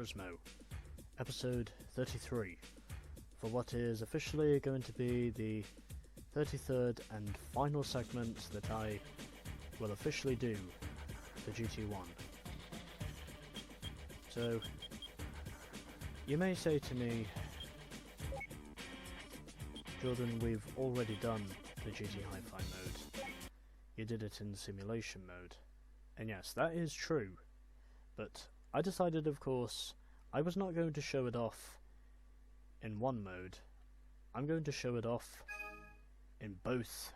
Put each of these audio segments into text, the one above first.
Turismo, episode 33, for what is officially going to be the 33rd and final segment that I will officially do for GT1. So, you may say to me, Jordan, we've already done the GTHi-Fi mode. You did it in simulation mode. And yes, that is true. But I decided, of course, I was not going to show it off in one mode. I'm going to show it off in both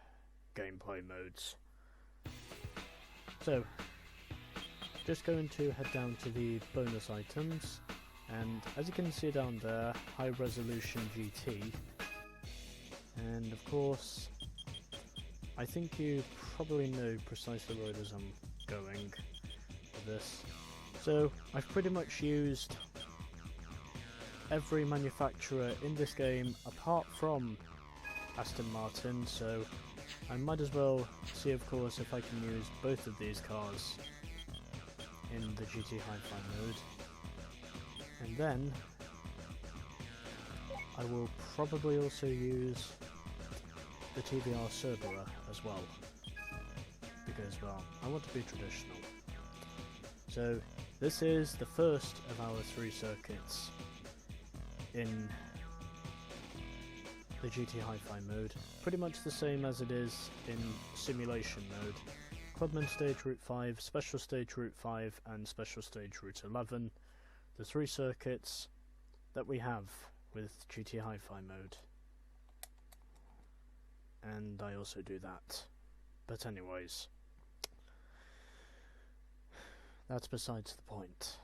gameplay modes. So, just going to head down to the bonus items, and as you can see down there, high resolution GT. And of course, I think you probably know precisely where it is I'm going with this. So, I've pretty much used every manufacturer in this game apart from Aston Martin, so I might as well see, of course, if I can use both of these cars in the GTHi-Fi mode. And then I will probably also use the TVR Cerberus as well, because, well, I want to be traditional. So this is the first of our 3 circuits in the GTHi-Fi mode, pretty much the same as it is in simulation mode. Clubman Stage Route 5, Special Stage Route 5 and Special Stage Route 11, the 3 circuits that we have with GTHi-Fi mode. And I also do that. But anyways, that's besides the point.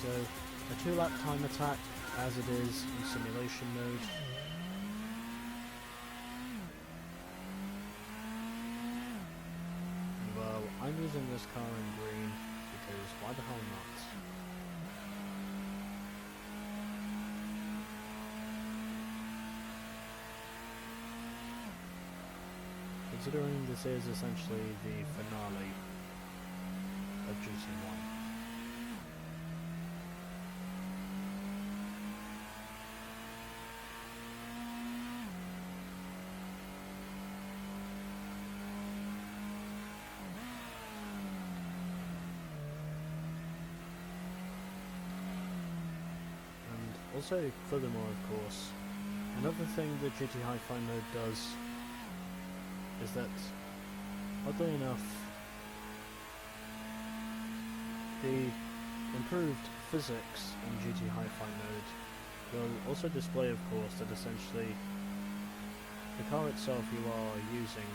So, a 2-lap time attack as it is in simulation mode. Well, I'm using this car in green because why the hell not? Considering this is essentially the finale of GT1. Also, furthermore, of course, another thing that GTHi-Fi mode does is that, oddly enough, the improved physics in GTHi-Fi mode will also display, of course, that essentially the car itself you are using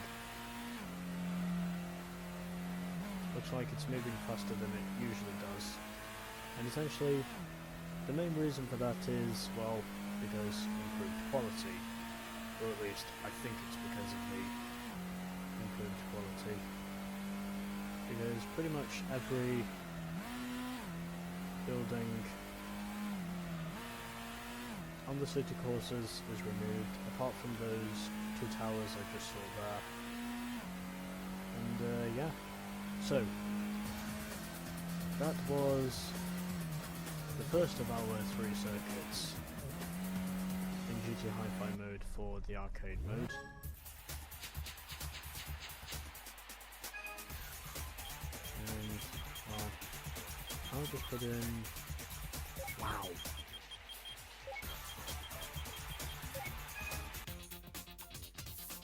looks like it's moving faster than it usually does. And essentially, the main reason for that is, well, because improved quality, or at least I think it's because of the improved quality, because pretty much every building on the city courses is removed, apart from those 2 towers I just saw there. And yeah, so that was the first of our 3 circuits in GTHi-Fi mode for the arcade mode. And, well, I'll just put in... wow!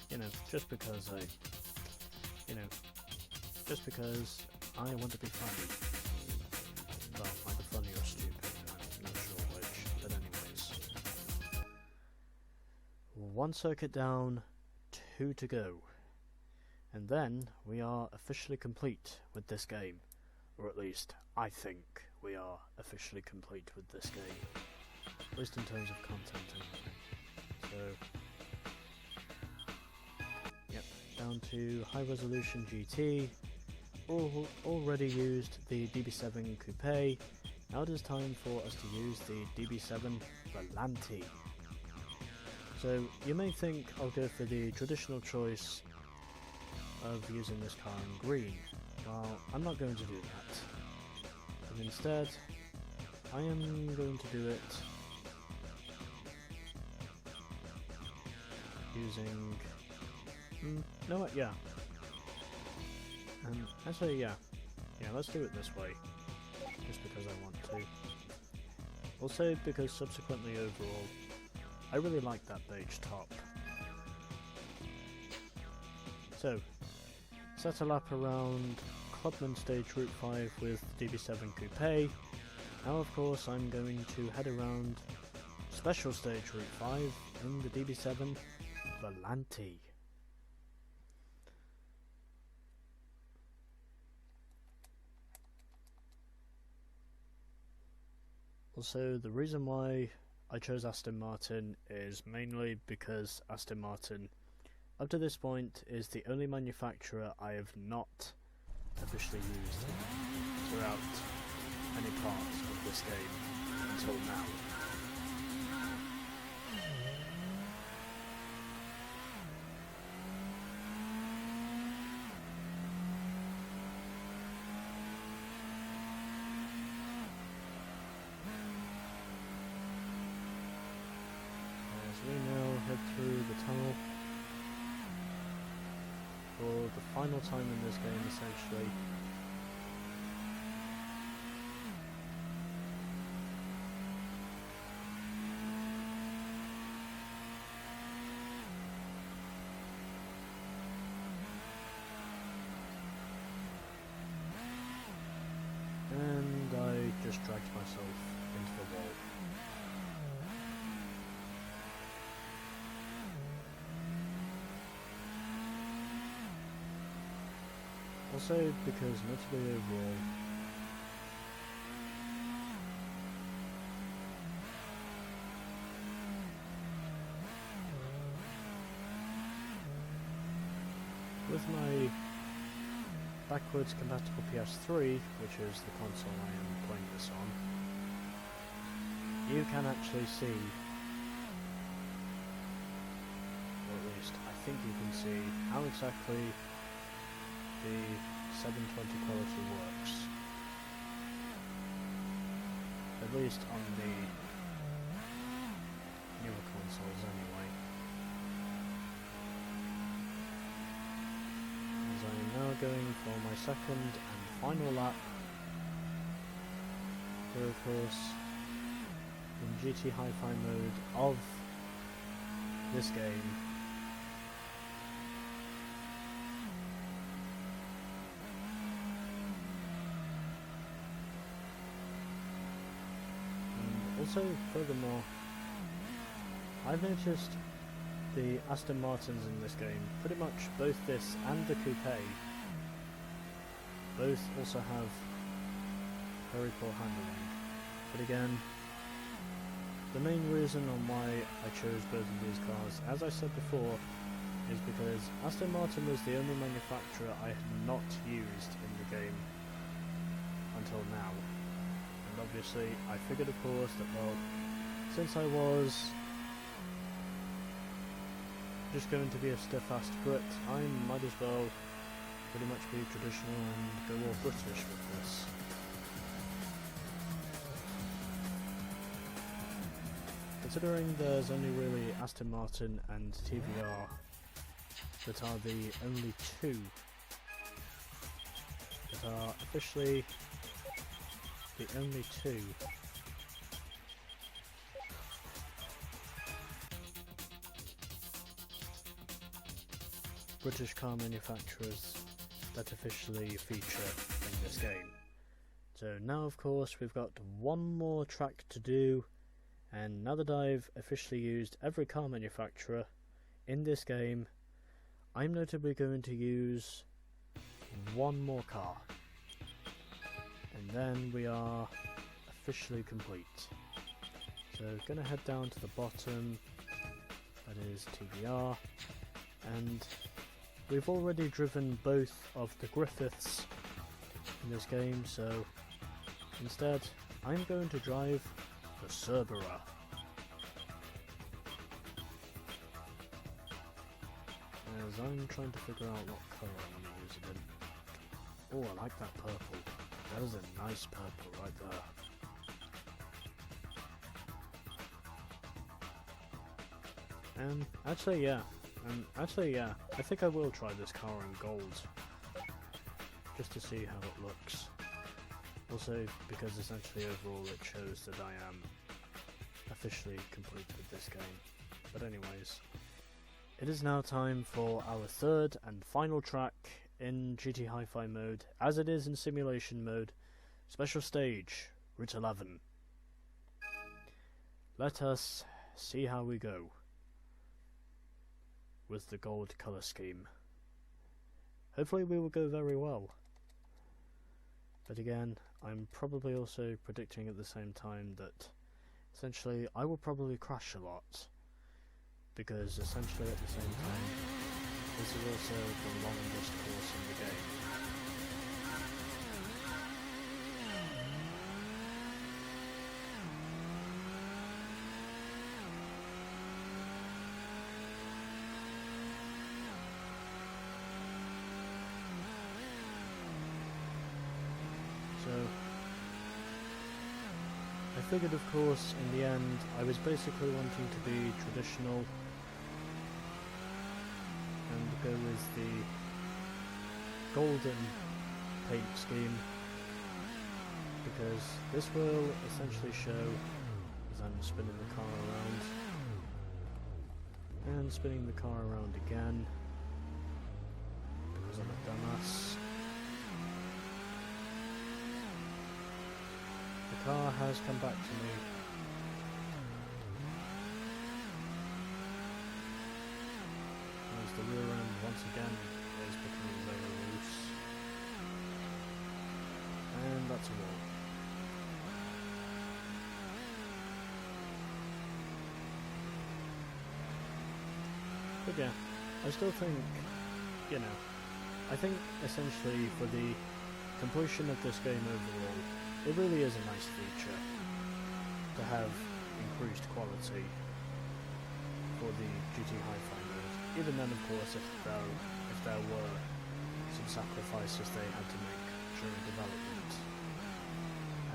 You know, just because I want to be funny. Well, either funny or stupid, I'm not sure which, but anyways. 1 circuit down, 2 to go. And then we are officially complete with this game. Or at least, I think we are officially complete with this game. At least in terms of content anyway. So, yep, down to high resolution GT. Already used the DB7 Coupe. Now it is time for us to use the DB7 Volante. So you may think I'll go for the traditional choice of using this car in green, Well, I'm not going to do that. But instead, I am going to do it using... no, what? Yeah. Actually, yeah. Yeah, let's do it this way. Just because I want to. Also, because subsequently overall, I really like that beige top. So, set a lap around Clubman Stage Route 5 with DB7 Coupe. Now of course I'm going to head around Special Stage Route 5 in the DB7 Volante. Also, the reason why I chose Aston Martin is mainly because Aston Martin, up to this point, is the only manufacturer I have not officially used throughout any parts of this game until now. As we now head through the tunnel for the final time in this game, essentially. And I just dragged myself into the wall. Also, because notably overall, with my backwards compatible PS3, which is the console I am playing this on, you can actually see, or at least I think you can see, how exactly the 720 quality works. At least on the newer consoles anyway. As I am now going for my second and final lap, here of course in GTHi-Fi mode of this game. Also, furthermore, I've noticed the Aston Martins in this game, pretty much both this and the Coupe, both also have very poor handling. But again, the main reason on why I chose both of these cars, as I said before, is because Aston Martin was the only manufacturer I had not used in the game until now. And obviously, I figured of course that, well, since I was just going to be a stiff-assed Brit, I might as well pretty much be traditional and go all British with this. Considering there's only really Aston Martin and TVR that are the only two that are officially the only two British car manufacturers that officially feature in this game. So now of course we've got one more track to do, and now that I've officially used every car manufacturer in this game, I'm notably going to use one more car. And then we are officially complete. So gonna head down to the bottom, that is TVR, and we've already driven both of the Griffiths in this game, so instead I'm going to drive the Cerbera. As I'm trying to figure out what colour I'm going to use it in. Oh, I like that purple. That is a nice purple right there. Actually, yeah. I think I will try this car in gold. Just to see how it looks. Also, because essentially overall it shows that I am officially complete with this game. But anyways, it is now time for our third and final track in GTHi-Fi mode, as it is in simulation mode, special stage, Route 11. Let us see how we go with the gold colour scheme. Hopefully we will go very well. But again, I'm probably also predicting at the same time that essentially I will probably crash a lot, because essentially at the same time this is also the longest course in the game. So I figured, of course, in the end I was basically wanting to be traditional and go with the golden paint scheme, because this will essentially show, as I'm spinning the car around and spinning the car around again because I'm a dumbass. The car has come back to me. As the rear end once again is becoming very loose. And that's a wall. But yeah, I still think, I think essentially for the completion of this game overall, it really is a nice feature to have increased quality for the GTHi-Fi mode. Even then, of course, if there were some sacrifices they had to make during development,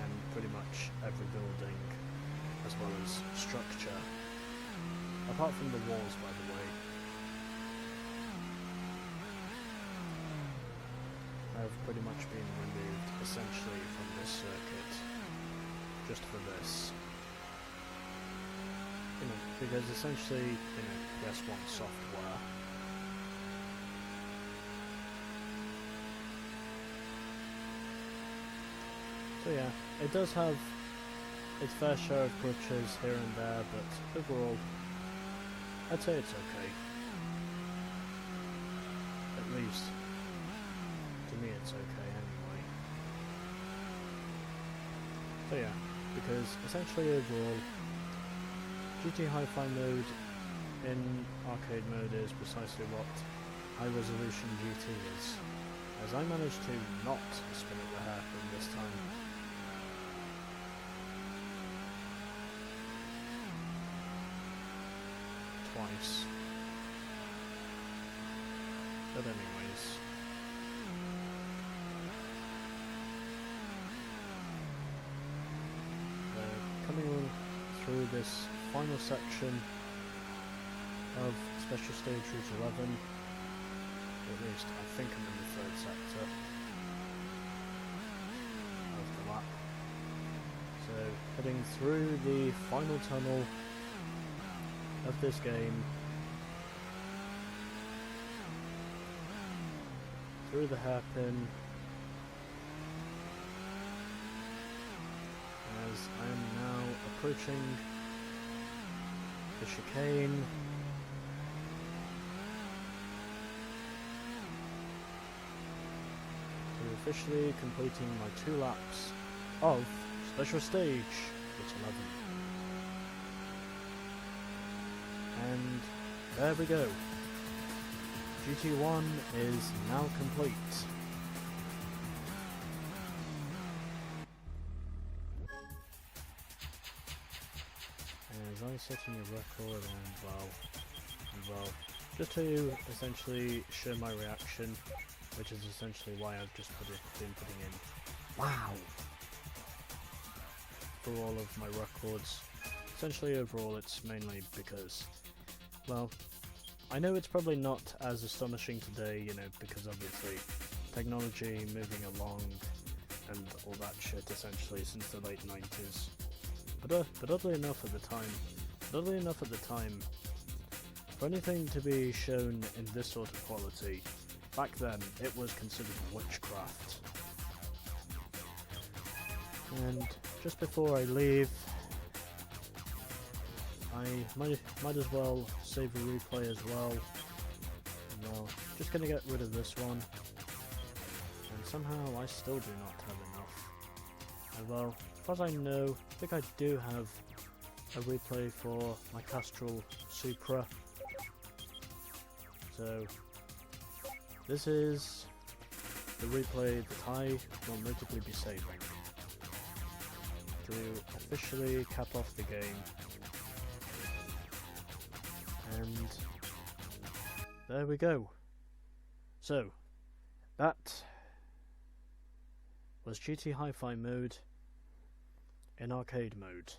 and pretty much every building, as well as structure, apart from the walls, by the way, have pretty much been removed essentially from this circuit, just for this. Because essentially, PS1 software so yeah, it does have its fair share of glitches here and there, but overall, I'd say it's okay. At least to me it's okay anyway. So yeah, because essentially overall, GTHi-Fi mode in arcade mode is precisely what high resolution GT is, as I managed to not spin at the hairpin this time. Twice. But anyways. Coming on through this final section of Special Stage Route 11, or at least I think I'm in the third sector of the lap. So heading through the final tunnel of this game, through the hairpin, as I am now approaching the chicane. To officially completing my 2 laps of Special Stage Route 11. And there we go. GT1 is now complete. As I set a new record, and well, just to essentially show my reaction which is essentially why I've just been putting in wow for all of my records. Essentially overall it's mainly because, well, I know it's probably not as astonishing today, you know, because obviously technology moving along and all that shit essentially since the late 90s. But oddly enough at the time, for anything to be shown in this sort of quality, back then it was considered witchcraft. And just before I leave, I might as well save a replay as well. Well, just gonna get rid of this one. And somehow I still do not have enough. And well, as far as I know, I think I do have a replay for my Castrol Supra. So, this is the replay that I will notably be saving to officially cap off the game. And there we go. So, that was GTHi-Fi mode in arcade mode,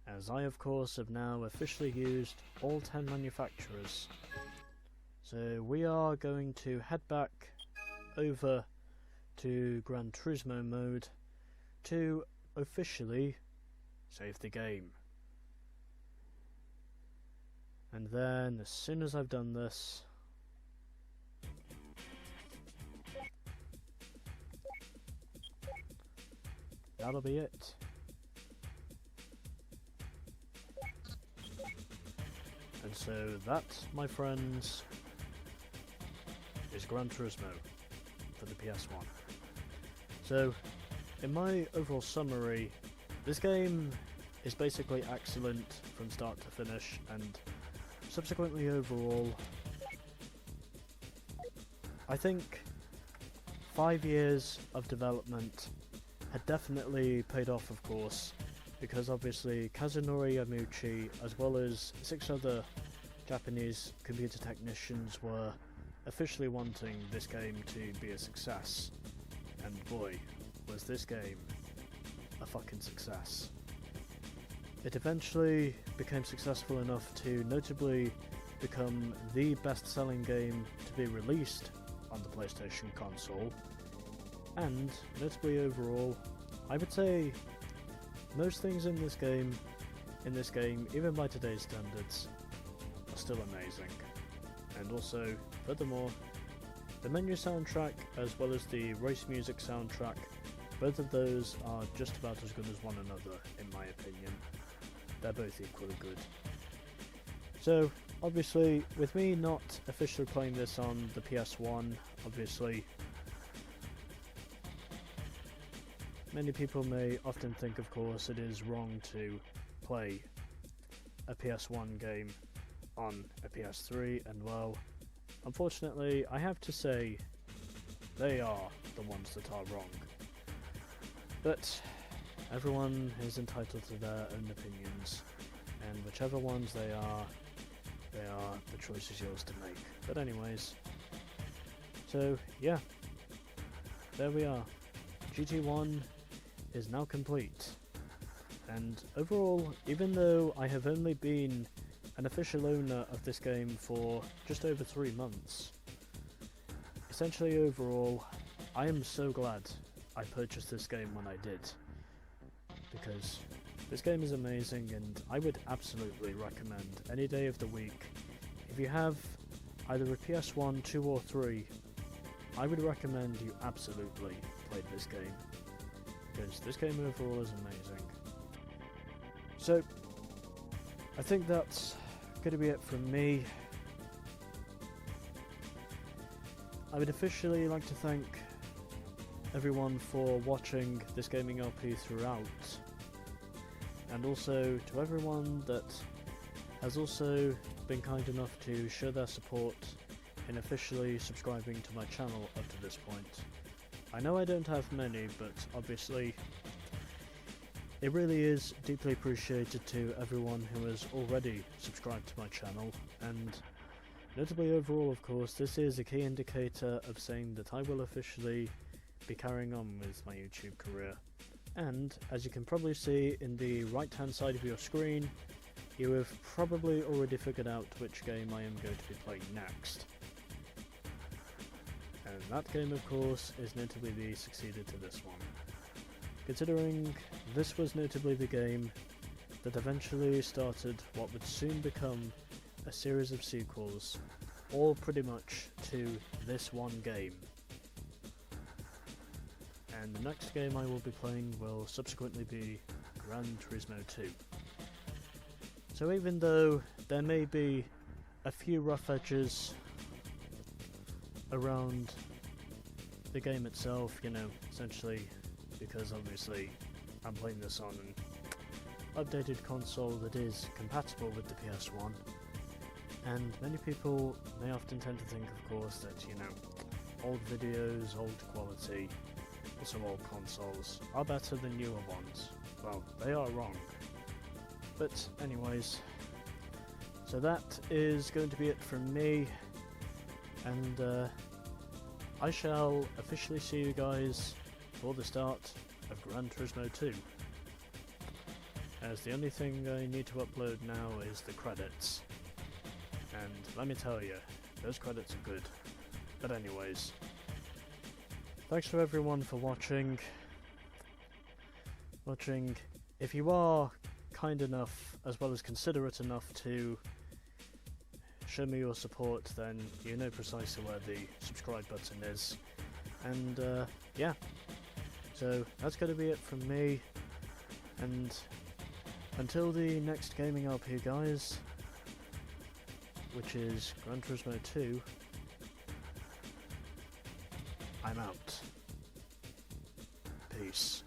as I of course have now officially used all 10 manufacturers. So we are going to head back over to Gran Turismo mode to officially save the game. And then as soon as I've done this, that'll be it. And so that, my friends, is Gran Turismo for the PS1. So, in my overall summary, this game is basically excellent from start to finish, and subsequently overall, I think 5 years of development had definitely paid off, of course, because obviously Kazunori Yamauchi, as well as 6 other Japanese computer technicians, were officially wanting this game to be a success, and boy, was this game a fucking success. It eventually became successful enough to notably become the best-selling game to be released on the PlayStation console, and notably overall, I would say most things in this game, even by today's standards, are still amazing. And also, furthermore, the menu soundtrack as well as the race music soundtrack, both of those are just about as good as one another in my opinion. They're both equally good. So, obviously, with me not officially playing this on the PS1, obviously, many people may often think, of course, it is wrong to play a PS1 game on a PS3, and well, unfortunately, I have to say, they are the ones that are wrong. But everyone is entitled to their own opinions, and whichever ones they are, the choice is yours to make. But anyways, so yeah, there we are. GT1 is now complete, and overall, even though I have only been an official owner of this game for just over 3 months, essentially overall, I am so glad I purchased this game when I did, because this game is amazing, and I would absolutely recommend any day of the week, if you have either a PS1, 2 or 3, I would recommend you absolutely play this game, because this game overall is amazing. So, I think that's going to be it from me. I would officially like to thank everyone for watching this gaming LP throughout, and also to everyone that has also been kind enough to show their support in officially subscribing to my channel up to this point. I know I don't have many, but obviously it really is deeply appreciated to everyone who has already subscribed to my channel, and Notably overall, of course, this is a key indicator of saying that I will officially be carrying on with my YouTube career. And, as you can probably see in the right hand side of your screen, you have probably already figured out which game I am going to be playing next. And that game, of course, is notably the successor to this one. Considering this was notably the game that eventually started what would soon become a series of sequels, all pretty much to this one game. And the next game I will be playing will subsequently be Gran Turismo 2. So even though there may be a few rough edges around the game itself, you know, essentially because obviously I'm playing this on an updated console that is compatible with the PS1, and many people may often tend to think, of course, that, you know, old videos, old quality, also old consoles are better than newer ones. Well, they are wrong. But anyways, so that is going to be it from me, and I shall officially see you guys for the start of Gran Turismo 2. As the only thing I need to upload now is the credits. And let me tell you, those credits are good. But anyways, thanks to everyone for watching. If you are kind enough, as well as considerate enough to show me your support, then you know precisely where the subscribe button is. And yeah, so that's going to be it from me, and until the next gaming LP, guys, which is Gran Turismo 2, I'm out. Peace.